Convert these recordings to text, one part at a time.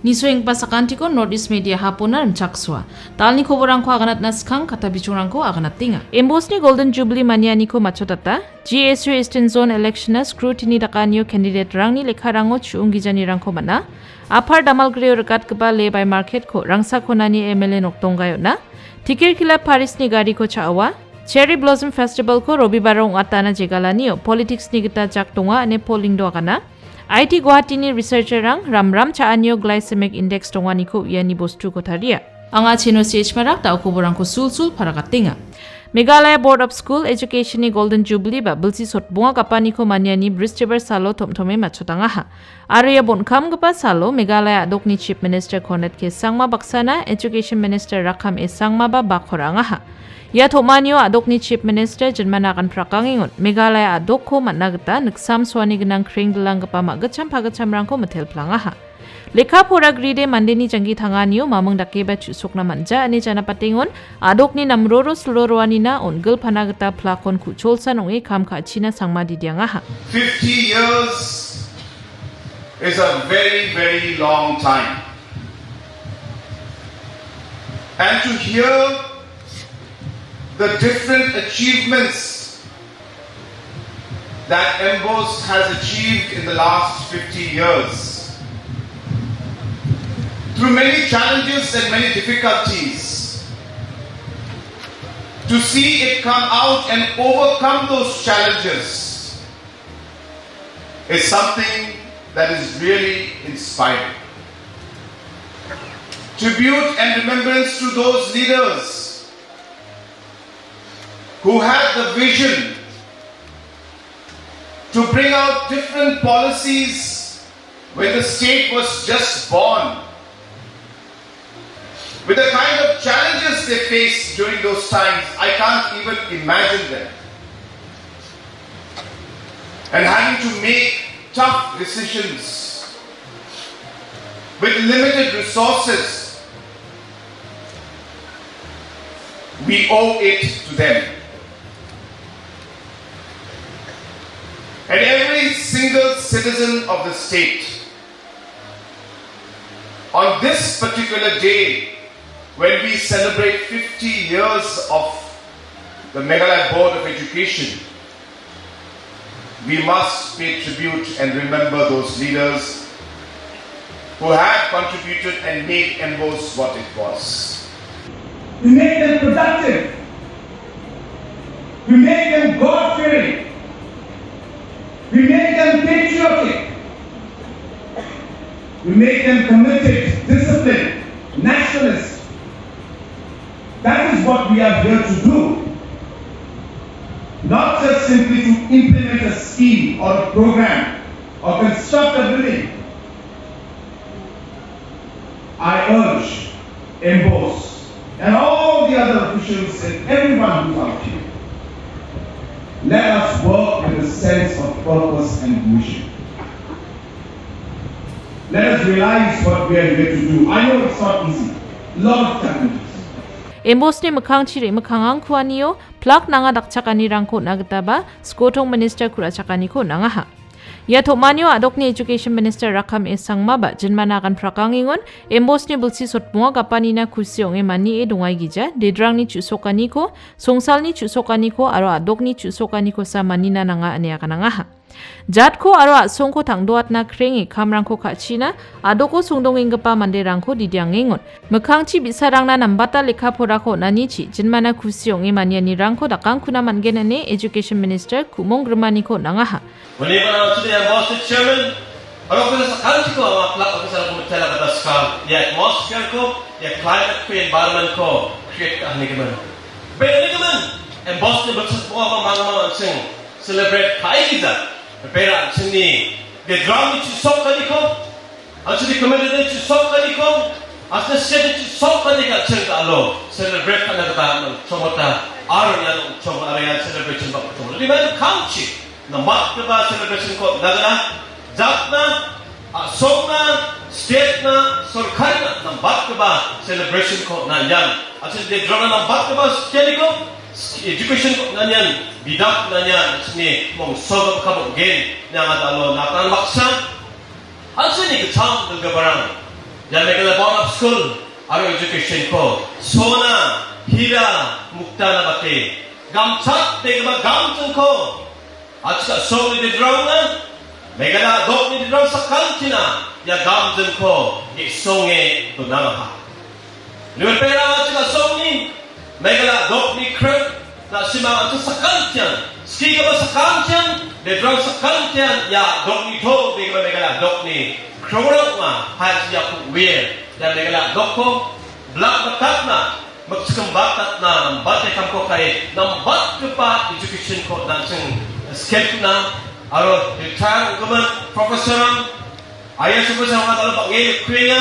Nisuing pasakanti ko Northeast Media hapon na chakswa. Tal ni koborang ko aganat naskang kata bichurang ko aganat tinga. Embos ni Golden Jubilee mania ni ko machotata. GSU Eastern Zone election na scrutiny dakanyo candidate rang ni lekharango chuungi jani rang ko mana. Apar damal greo rekat keba lebay market ko rangsa ko nani MLA noktonggayo na. Tikir kila Paris ni gari ko chaawa. Cherry Blossom Festival ko Robibarong atana jegalaniyo politics ni kita jaktonga ane polling do akana. IT Guwahati ni researcher rang ramram chaanyo glycemic index tongani ko yani bostu ko tharia. Anga chino CH marak ta kuborang ko sulsul parakatinga. Meghalaya Board of School Education ni Golden Jubilee ba bulsi sot bunga kapani ko manyani Bristiver salo tomtome machotanga ha. Arya bonkam gapa salo Meghalaya adok ni Chief Minister Konet ke sangma baksana Education Minister Rakam e sangma ba bakoranga ha. Ya thomanyo adok ni Chief Minister Janmanakan Prakangingon Meghalaya adok ko managta nagsam swani gnang kring dalang gapa magacham pagacham rangko matel planga ha. Lekha pora gride mandeni jangi thanganiyo mamang dakeba chusok na manja ani jana patingon adok ni namroro slorowani na ongel panagta plakon kucholsa nonge kam ka china sangma didyanga ha. 50 years is a very, very long time. And to hear the different achievements that MBOS has achieved in the last 50 years, through many challenges and many difficulties, to see it come out and overcome those challenges is something that is really inspiring. Tribute and remembrance to those leaders who had the vision to bring out different policies when the state was just born. With the kind of challenges they faced during those times, I can't even imagine them. And having to make tough decisions with limited resources, we owe it to them. And every single citizen of the state, on this particular day, when we celebrate 50 years of the Meghalaya Board of Education, we must pay tribute and remember those leaders who have contributed and made MBOS what it was. We make them productive. We make them God-fearing. We make them patriotic. We make them committed, disciplined, nationalist. That is what we are here to do. Not just simply to implement a scheme or a program or construct a building. I urge MBOS and all the other officials and everyone who's out here, let us work with a sense of purpose and mission. Let us realize what we are here to do. I know it's not easy. A lot of challenges. Embos ni makang chiri makangang kuaniyo plak nanga dakchakani rangko nagtaba skotong minister kurachakani ko nanga ha. Ya thomanyo adok ni Education Minister Rakam e sangma ba janmanakan prakangingon embos ni bulsi sotmo kapani na kusiong e mani e dungai gija dedrang ni chusokani ko songsal ni chusokani ko aro adok ni chusokani ko sa manina nanga ane akananga ha. Jatko aro asongko tangdoat na krengi kamrangko kachina adoko songdongingpa manderangko didiangingon mekangchi bisarang na nambata lekha porako nanichi jinmana kusiong e maniani rangko dakang kuna mangenane Education Minister Kumong Grimani ko nangaha. Whenever today I'm Master Chairman, ako sa country ko ang plak officer ko magtala ka sa ya atmosphere ko, ya climate ko, environment ko, create ka hanigaman. But hanigaman, and boss ni bagsas mo ako mga sing celebrate kaigiza. Pero ang sini, the drum ni chisok ka niko, ang sini commander ni chisok ka niko, ang sini chisok ka nika cheng ka alo, celebrate ka na ka ng chomota, araw yan ng chomota, araw yan celebration ba ko chomota. Lima yung country. Na makta celebration ko nagana japna sokna state na sarkar na bakta celebration ko na yan at hindi drama na bakta state ko education ko na yan bidak na yan sini mong sogap ka mong gen na nga dalo natan maksan at sini ka chang ng gabarang Ya megala board of school aro education ko. Sona, hira, mukta na bate. Gamchat degba gamtung ko. Achka so ni dronga. Megala dok ni drong sa kantina. Ya gamtung ko. Isonge to nanga. Liwat pera achka so ni. Megala dok ni krek na sima ato sa kantian. Skiga ba sa kantian? De drong sa kantian ya dok ni to degba megala dok ni. Krorok ma has ya ku weir. Ya megala dok ko blak batat na. Magsakambatat na nambat kam ko kay nambat ko pa education ko nansing skill na aro retire ko man professor ayah suka sama kalau panggil kuya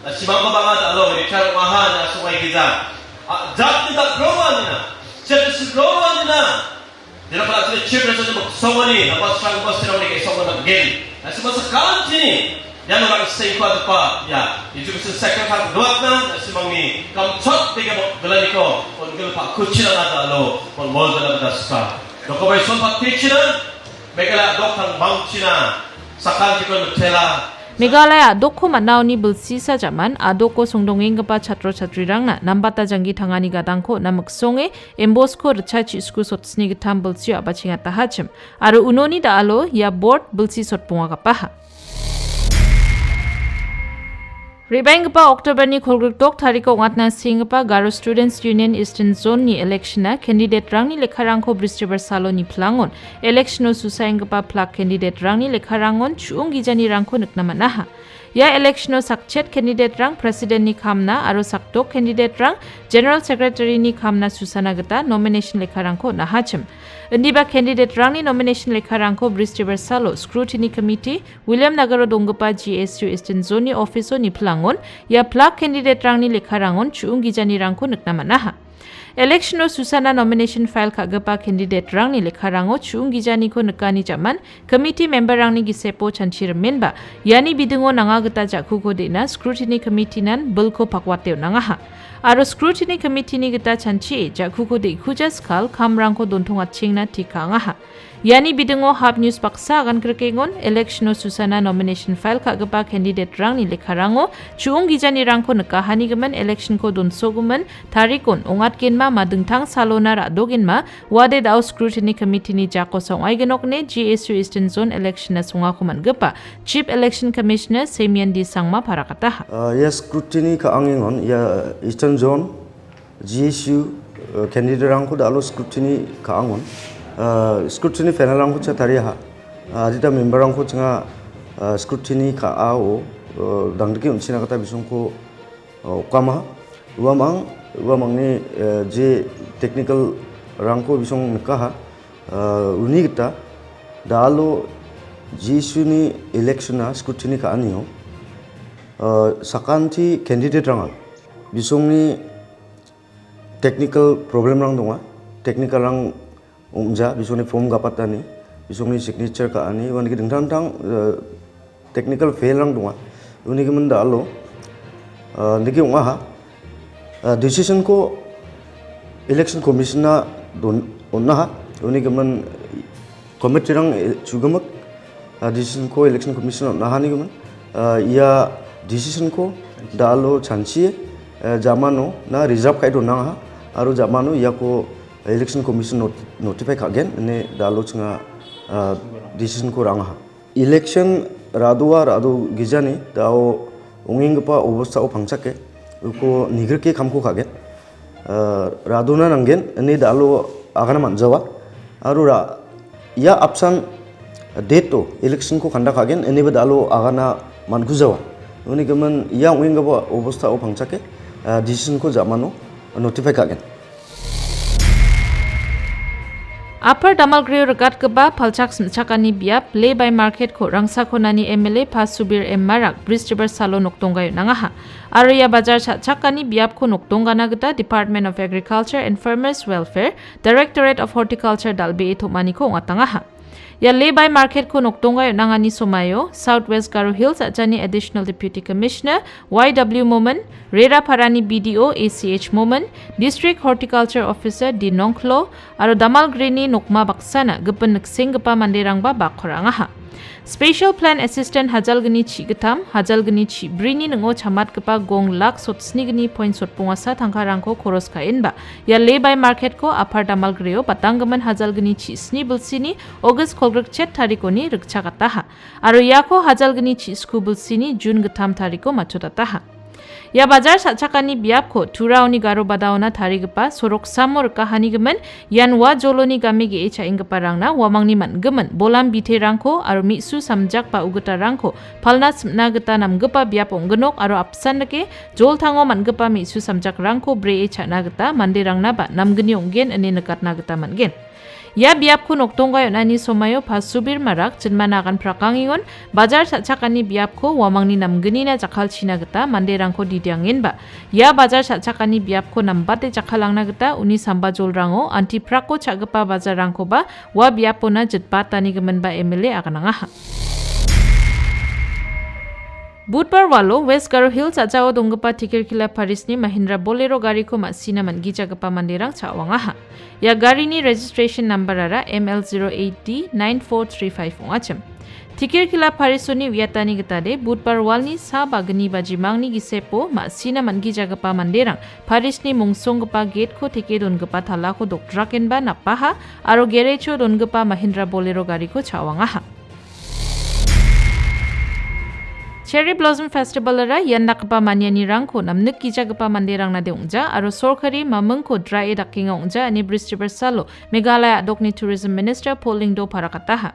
na si mama banga alo retire maha na sukai giza jat tidak growan na cep si growan na dila pala sila chip na sa magsawani na pas sang pas sila ni kay na gel na si masa kanti yan orang stay ko pa ya education second half duat na si mangi kam chot tiga belani ko on gel pa kuchira na alo on mol na daska doko bay son pa tichira megala dokang bangchina sakanti ko tela Meghalaya doko manau ni bulsisa jaman adoko songdongeng gapa chatro chatrirang na nambata jangi thangani gadangko namaksonge embosko research school sotsni gitam bulsio abachinga tahachim aru unoni da alo ya board bulsi sotpunga kapaha Rebangpa October ni kholguk tariko ngatna singpa Garo Students Union Eastern Zone ni election na candidate rang ni lekharang ko Bristover Salo ni plangon election susayngpa plak candidate rang ni lekharangon chuung gijani rang ko nukna manaha ya election sakchet candidate rang president ni khamna aro saktok candidate rang general secretary ni khamna susana gata nomination lekharang ko nahachim Indiba candidate rang ni nomination lekharang ko Bristover Salo scrutiny committee William Nagaro dongpa GSU Eastern Zone ni office ni plangon ya plak candidate rang ni lekharangon chuung gijani rang ko nukna manaha Election Susana nomination file kagapa candidate rang ni lekharango chuung gijani ko nekani jaman committee member rang ni gisepo chanchir menba yani bidungo nanga gata jakhu ko dena scrutiny committee nan bulko pakwateu nanga ha aro scrutiny committee ni gata chanchi jakhu ko de khujas kal khamrang ko donthonga chingna tikanga ha yani bidungo hub news paksa gan krekengon election Susana nomination file kagapa candidate rang ni lekharango chuung gijani rang ko nekahani gaman election ko donsoguman tarikon ongat kenma madungthang salona ra doginma wade dau scrutiny committee ni jako songai genokne GSU Eastern Zone election na songa kuman gapa chief election commissioner Semian Di Sangma parakata ya scrutiny ka angingon ya Eastern Zone GSU candidate rang ko dalo scrutiny ka angon scrutiny panel rang ko cha tariha adita member rang ko chinga scrutiny ka ao dangdiki unchina kata bisong ko kama uamang ni je technical rangko bisong nekaha uni kita dalo jisu ni election na scrutiny ka anio sakanti candidate rangal bisong ni technical problem rang donga technical rang umja bisong ni form gapata ni bisong ni signature ka ani wan ki dingtang technical fail rang donga uni ki mendalo niki unga decision ko election commissioner don onna uni gaman committee rang chugamak decision ko election commissioner na hani gaman ya decision ko dalo chanchi jamano na reserve kai don na aro jamano ya ko election commission notify kagen ne dalo chinga decision ko rang election radu gijani dao ongingpa obostha o phangchake uko nigrke kamko kaget raduna nangen ni dalo agana manjawa aru ra ya apsan date to election ko khanda kagen ni dalo agana mangujawa uni gaman ya ongingpa obostha o phangchake decision ko jamano notify kagen Upper Damalgrio regat keba palchak smchakani biap lay by market ko rangsa konani MLA Pasubir M Marak Bristover Salo noktonggayo nangaha Arya Bazar chakani biap ko noktongana gata Department of Agriculture and Farmers Welfare Directorate of Horticulture dalbe ithomani ko ngatangaha Ya lay by market ko noktonggayo nangani somayo Southwest Garo Hills ajani Additional Deputy Commissioner YW Moman Rera Parani BDO ACH Moman District Horticulture Officer D Nongklo aro Damal Greni nokma baksana gepen neksing gepa manderangba bakhorangaha Special Plan Assistant Hajalgani Chi Gatam, Hajalgani Chi Brini Ngo Chamat Kapa Gong Lak Sot Snigani Point Sot Pungasa Tangkarangko Koros Kainba. Ya Lay-by Market ko Apar Damal Greo Patangaman Hajalgani Chi Snibul Sini August Kolgrek Chet Tarikoni Rikchakataha. Aro Yako Hajalgani Chi Skubul Sini June Gatam Tariko Machotataha. Ya bazar satchakani biapko turaoni garo badaona tarigapa sorok samor kahanigemen yan wa joloni gamege echa ingaparangna wamangni mangemen bolam biterangko aro mitsu samjak pa ugutarangko palna smnagata namgapa biap onggenok aro apsannake joltango mangapa mitsu samjakrangko bre echa nagata manderangna ba namgni onggen ane nekatnagata mangen. Ya biapko noktongga yonani somayo pasubir marak jenmanagan prakangingon bazar satchakani biapko wamangni namgenina jakal china geta manderangko didiangin ba. Ya bazar satchakani biapko nambate jakalangna geta uni sambajolrango anti prako chagapa bazarangko ba wa biapona jetpatani gemen ba MLA akanangaha. Budbar walo West Garo Hills ajao donggapa tikir-kila Parisni Mahindra Bolero gari ko masina mangija gapa manderang cawangaha. Ya gari ni registration number ara ML08D9435 ongacem. Tikir-kila Parisoni wiatani getade Budbar walni sa bagani bajimangni gisepo masina mangija gapa manderang Parisni mungsong gapa gate ko tike don gapa thala ko dokdraken ba napaha aro gerecho don gapa Mahindra Bolero gari ko cawangaha. Cherry Blossom Festival ara yandakpa manyani rangko namnuk kijagpa manderang na deongja aro sorkari mamengko dry dakinga ongja ani Bristiber Salo Meghalaya Adokni Tourism Minister Polingdo parakataha.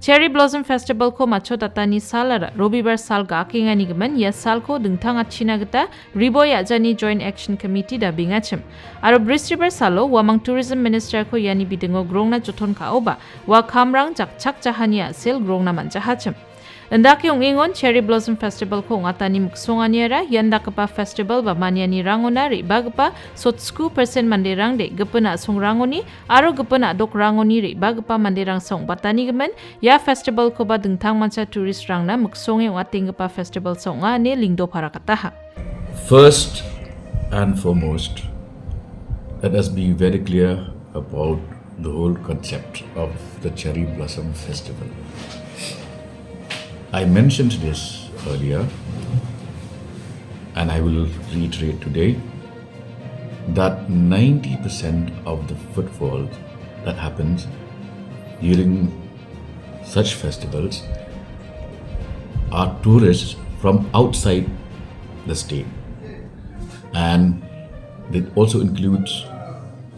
Cherry Blossom Festival ko macho tatani salara Robibar sal gakinga nigemen ya salko dengtang achina geta Riboy Ajani Joint Action Committee da bingachem. Aro Bristiber Salo wamang Tourism Minister ko yani bidengo grongna joton kaoba wa kamrang jakchak jahania sel grongna manjahachem. Endaki yung ingon Cherry Blossom Festival ko ngatani muksonganyara yandakapa festival ba manyani rangona ri bagpa sotsku persen manderang de gepena songrangoni aro gepena dok rangoni ri bagpa manderang song batani gemen ya festival ko ba dengtang manca tourist rangna muksonge ngatinggapa festival songa ne lingdo parakataha. First and foremost, let us be very clear about the whole concept of the Cherry Blossom Festival. I mentioned this earlier, and I will reiterate today, that 90% of the footfall that happens during such festivals are tourists from outside the state, and it also includes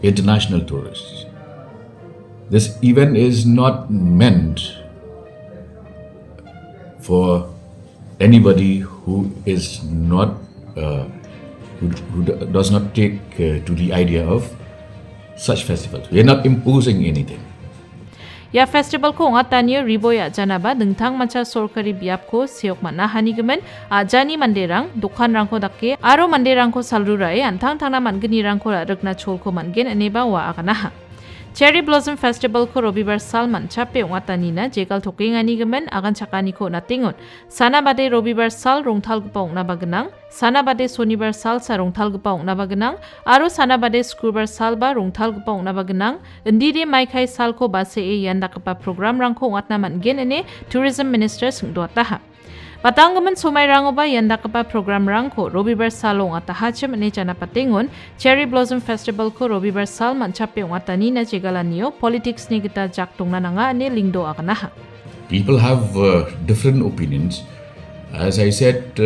international tourists. This event is not meant for anybody who is not who does not take to the idea of such festivals. We are not imposing anything. Ya festival ko ngatani Riboy Ajana ba dengtang manca sorkari biap ko siok manahani gemen ajani manderang dokan rangko dakke aro manderang ko salrurai antang tangna mangeni rangko rekna chol ko mangen eneba wa akanaha. Cherry Blossom Festival ko Robibar Salman chape ngatanina jegal tokengani gemen agan chakani ko natingon sana bade Robibar Sal rongthal gpaung na bagenang sana bade Sonibar Sal sa rongthal gpaung na bagenang aro sana bade Screwbar Sal ba rongthal gpaung na bagenang endire maikai sal ko base e yandakpa program rangko ngatna mangen ene Tourism Minister singdwataha. Patanggaman sumay rango ba yandakapa program rangko Robibar Salong at tahachem ne jana patingon Cherry Blossom Festival ko Robibar Sal manchape ngatani na jegalan niyo politics ni kita jaktong na nga ne lingdo akanaha. People have different opinions. As I said,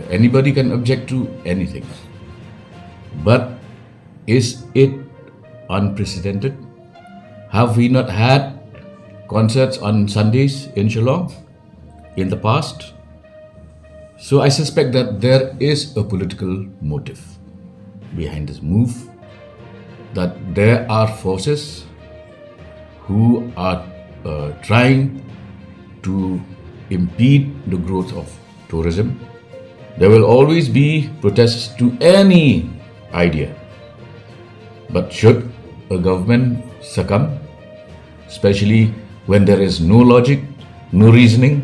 anybody can object to anything. But is it unprecedented? Have we not had concerts on Sundays in Shillong in the past? So I suspect that there is a political motive behind this move, that there are forces who are trying to impede the growth of tourism. There will always be protests to any idea. But should a government succumb, especially when there is no logic, no reasoning?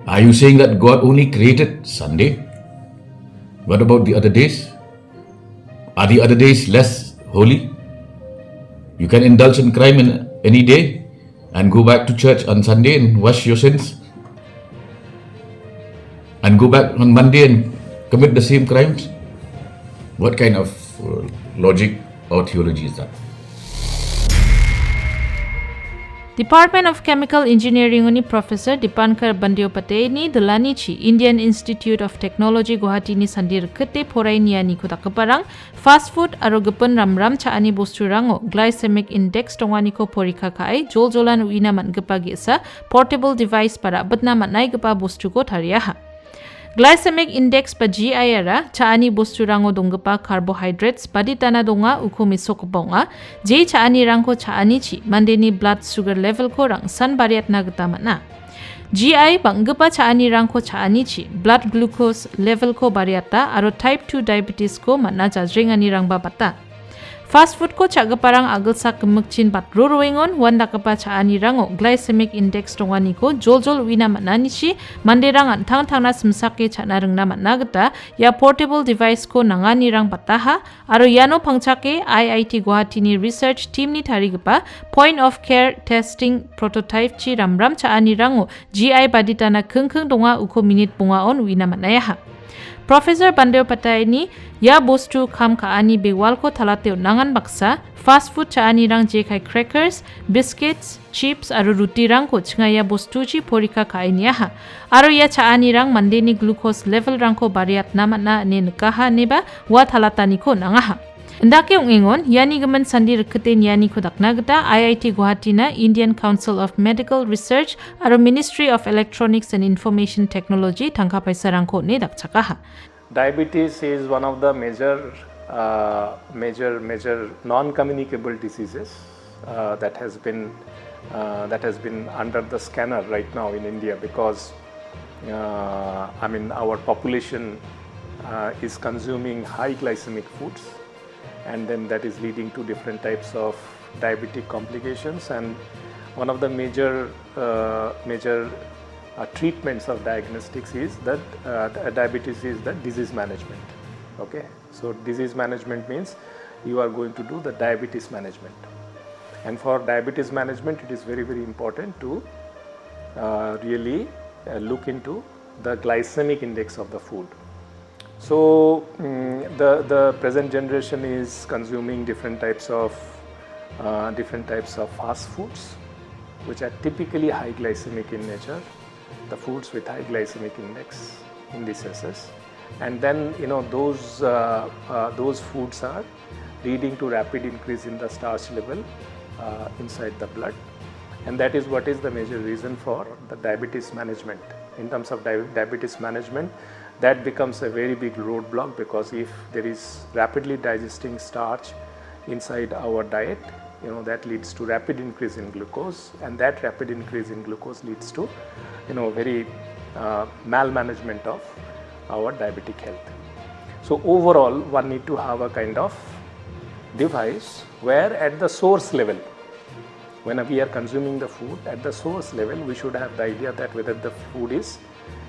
Are you saying that God only created Sunday? What about the other days? Are the other days less holy? You can indulge in crime in any day and go back to church on Sunday and wash your sins, and go back on Monday and commit the same crimes? What kind of logic or theology is that? Department of Chemical Engineering ni Professor Dipankar Bandyopate ni Delani chi Indian Institute of Technology Guwahati ni sandir kete porai niani ko takaparang fast food aro gepun ramram chaani bostu rango glycemic index tongani ko porika kai joljolan uina man gepagi sa portable device para batna manai gepa bostu ko thariaha. Glycemic index pa GI ara chaani bostu rango donggepa carbohydrates paditana donga ukumi sokobonga je chaani rangko chaani chi mandeni blood sugar level ko rang san bariat na gtamana GI banggepa chaani rangko chaani chi blood glucose level ko bariata aro type 2 diabetes ko manna jajringani rangba bata fast food ko chagaparang agelsa kemukchin patro roengon wanda kapa chaani rango glycemic index tongani ko joljol wina manani chi manderang antang thangna simsake chana rengna manna gata ya portable device ko nangani rang bataha aro yano pangchake IIT Guwahati ni research team ni tharigpa point of care testing prototype chi ramram chaani rango GI baditana khengkheng donga uko minute bunga on wina manaya Professor Bandyopate ni ya bostu kham kaani bewal ko thalate nangan baksa fast food chaani rang je khai crackers biscuits chips aro ruti rang ko chinga ya bostu chi porika kaini ha aro ya chaani rang mandeni glucose level rang ko bariat namana ne nkaha neba wa thalatani ko nangaha Ndake ungingon yani gaman sandir kete yani ko daknagta IIT Guwahati na Indian Council of Medical Research aro Ministry of Electronics and Information Technology tangka paisarang ko ne dakchakaha. Diabetes is one of the major non-communicable diseases that has been under the scanner right now in India because our population is consuming high glycemic foods, and then that is leading to different types of diabetic complications. And one of the major treatments of diagnostics is that diabetes is the disease management. Okay, so disease management means you are going to do the diabetes management, and for diabetes management it is very important to really look into the glycemic index of the food. So the present generation is consuming different types of fast foods which are typically high glycemic in nature, the foods with high glycemic indices, and then those foods are leading to rapid increase in the starch level inside the blood, and that is what is the major reason for the diabetes management. In terms of diabetes management, that becomes a very big roadblock, because if there is rapidly digesting starch inside our diet, that leads to rapid increase in glucose, and that rapid increase in glucose leads to very malmanagement of our diabetic health. So overall, one need to have a kind of device where at the source level, when we are consuming the food, at the source level we should have the idea that whether the food is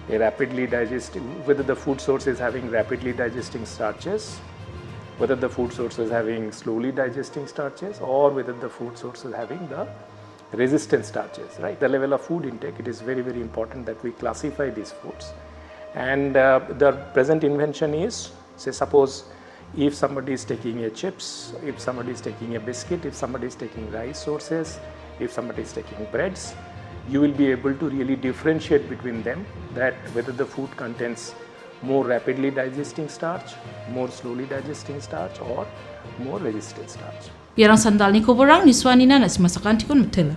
whether the food source is having rapidly digesting starches, whether the food source is having slowly digesting starches, or whether the food source is having the resistant starches, right? The level of food intake, it is very important that we classify these foods. And the present invention is, say suppose if somebody is taking a chips, if somebody is taking a biscuit, if somebody is taking rice sources, if somebody is taking breads, you will be able to really differentiate between them, that whether the food contains more rapidly digesting starch, more slowly digesting starch, or more resistant starch. Yarang sandal ni koborang niswani na nasimasakan tikun metela.